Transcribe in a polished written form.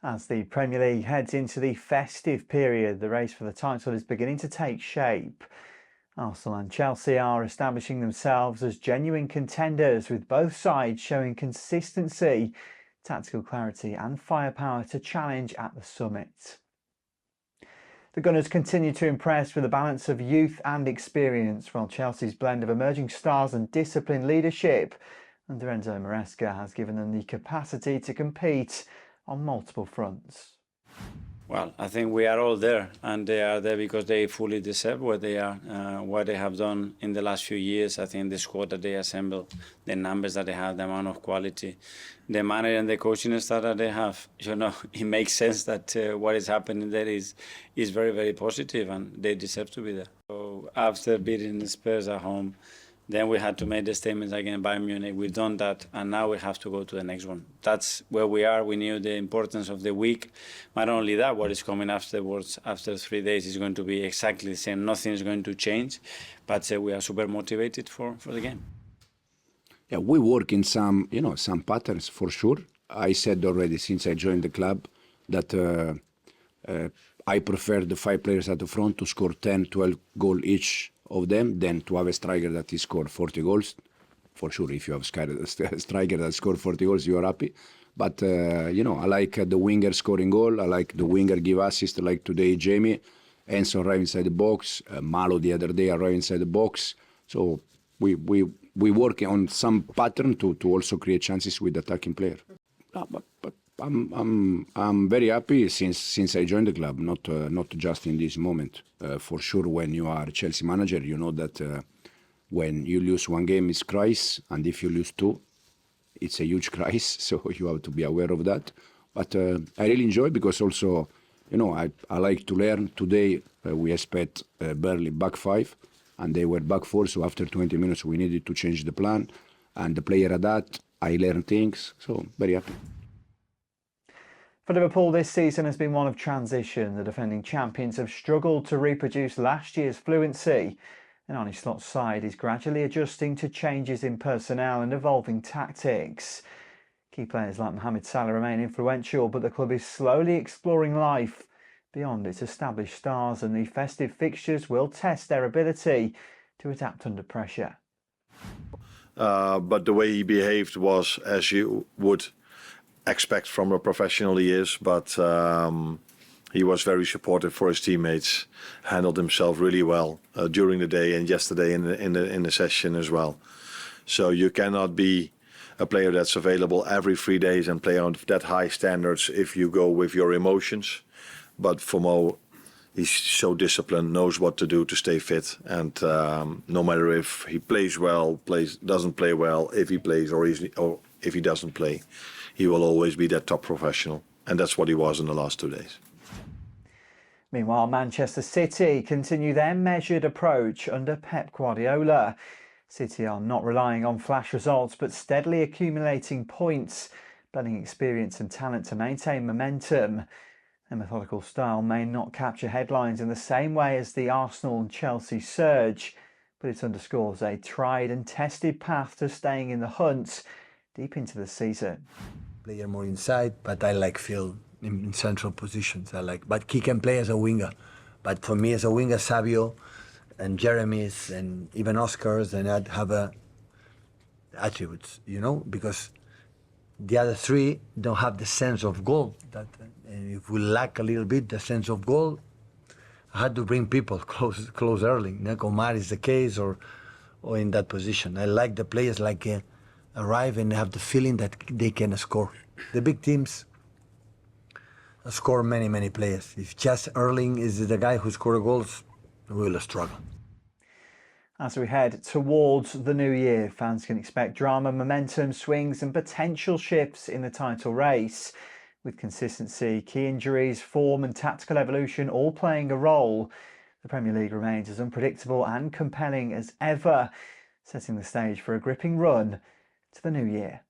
As the Premier League heads into the festive period, the race for the title is beginning to take shape. Arsenal and Chelsea are establishing themselves as genuine contenders, with both sides showing consistency, tactical clarity and firepower to challenge at the summit. The Gunners continue to impress with a balance of youth and experience, while Chelsea's blend of emerging stars and disciplined leadership under Enzo Maresca has given them the capacity to compete on multiple fronts. Well, I think we are all there, and they are there because they fully deserve what they are, what they have done in the last few years. I think the squad that they assembled, the numbers that they have, the amount of quality, the manager and the coaching staff that they have, it makes sense that what is happening there is very, very positive, and they deserve to be there. So after beating the Spurs at home, then we had to make the statements again by Munich. We've done that, and now we have to go to the next one. That's where we are. We knew the importance of the week. Not only that, what is coming afterwards, after 3 days, is going to be exactly the same. Nothing is going to change, but we are super motivated for the game. Yeah, we work in some patterns for sure. I said already since I joined the club that I prefer the 5 players at the front to score 10, 12 goals each of them than to have a striker that he scored 40 goals. For sure, if you have a striker that scored 40 goals, you are happy. But, I like the winger scoring goal. I like the winger give assist, like today, Jamie. Enzo arrived inside the box. Malo the other day arrived inside the box. So we work on some pattern to also create chances with attacking player. But I'm very happy since I joined the club, not just in this moment. For sure, when you are Chelsea manager, you know that when you lose one game, it's crisis, and if you lose 2, it's a huge crisis. So you have to be aware of that. But I really enjoy because also, I like to learn. Today we expect Burnley back 5, and they were back 4. So after 20 minutes, we needed to change the plan, and the player adapt. I learn things, so very happy. For Liverpool, this season has been one of transition. The defending champions have struggled to reproduce last year's fluency, and Arne Slot's side is gradually adjusting to changes in personnel and evolving tactics. Key players like Mohamed Salah remain influential, but the club is slowly exploring life beyond its established stars, and the festive fixtures will test their ability to adapt under pressure. But the way he behaved was as you would expect from a professional he is, but he was very supportive for his teammates, handled himself really well during the day and yesterday in the session as well. So you cannot be a player that's available every 3 days and play on that high standards if you go with your emotions. But for Mo, he's so disciplined, knows what to do to stay fit, and no matter if he plays well, doesn't play well, if he plays or if he doesn't play, he will always be that top professional, and that's what he was in the last 2 days. Meanwhile, Manchester City continue their measured approach under Pep Guardiola. City are not relying on flash results, but steadily accumulating points, blending experience and talent to maintain momentum. Their methodical style may not capture headlines in the same way as the Arsenal and Chelsea surge, but it underscores a tried and tested path to staying in the hunt deep into the season. Player more inside, but I like Phil in central positions. But he can play as a winger. But for me, as a winger, Savio and Jeremy's and even Oscars, and I'd have attributes, because the other 3 don't have the sense of goal. And if we lack a little bit the sense of goal, I had to bring people close early. Omar is the case, or in that position. I like the players arrive and have the feeling that they can score. The big teams score many players. If just Erling is the guy who scores goals, we will struggle. As we head towards the new year, fans can expect drama, momentum, swings and potential shifts in the title race. With consistency, key injuries, form and tactical evolution all playing a role, the Premier League remains as unpredictable and compelling as ever, setting the stage for a gripping run to the new year.